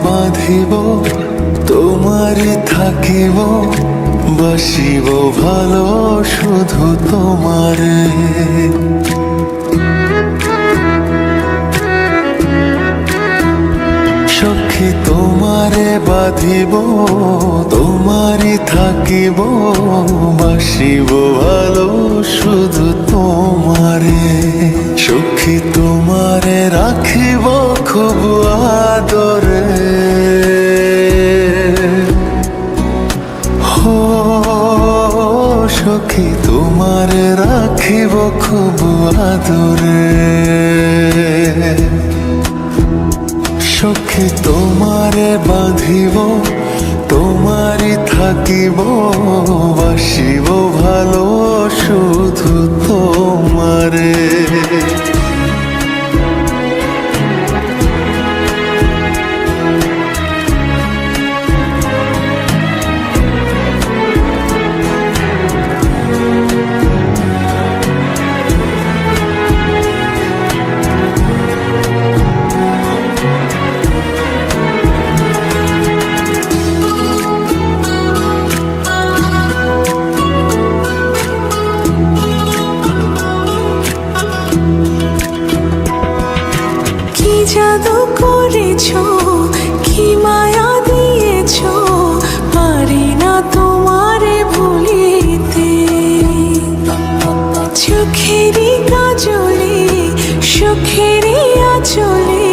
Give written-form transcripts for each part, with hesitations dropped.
বাঁধিব, তোমারই থাকিব, বাসিব ভালো শুধু তোমারে। সখী তোমারে বাঁধিব, তোমারই থাকিব, বাসিব ভালো শুধু তোমারে। সখী তোমারে রাখিব খুব আদরে, হো সখী তোমারে রাখিব খুব আদরে। সখী তোমারে বাঁধিব, তোমারই থাকিব, বাসিব ভালো শুধু তোমারে। জাদু করেছো, কি মায়া দিয়েছো, পারি না তোমারে ভুলিতে। চোখেরই কাজলে, সুখেরই আঁচলে,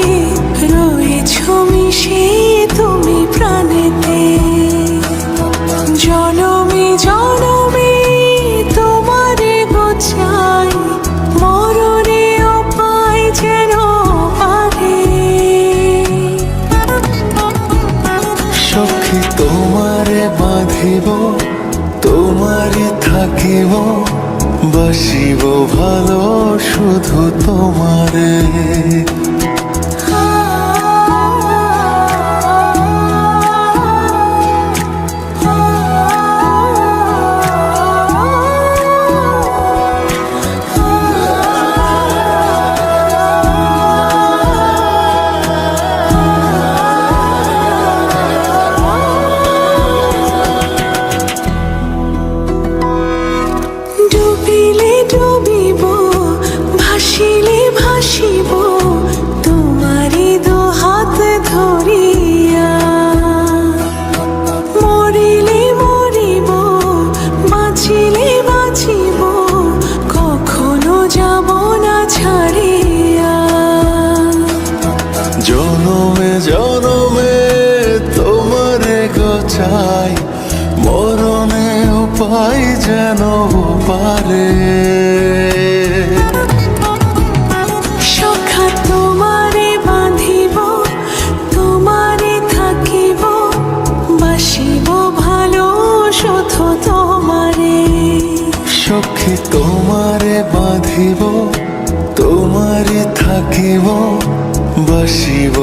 রয়েছো মিশে তুমি প্রাণেতে। জনমে জনমে তোমারে গোছাই, মরণেও পাই যেন। সখী তোমারে বাঁধিব, তোমারই থাকিব, বাসিব ভালো শুধু তোমারে। ডুবিলে ডুবিব, ভাসিলে ভাসিব, তোমারই দুহাত ধরিয়া। মরিলে মরিব, বাঁচিলে বাঁচিব, কখনো যাব না ছাড়িয়া। জনমে জনমে তোমারে গোছাই, মরণেও পাই যেন পারে। সখা তোমারে বাঁধিব, তোমারে থাকিব, বাসিব ভালো শুধু তোমারে। সখী তোমারে বাঁধিব, তোমারই থাকিব, বাসিব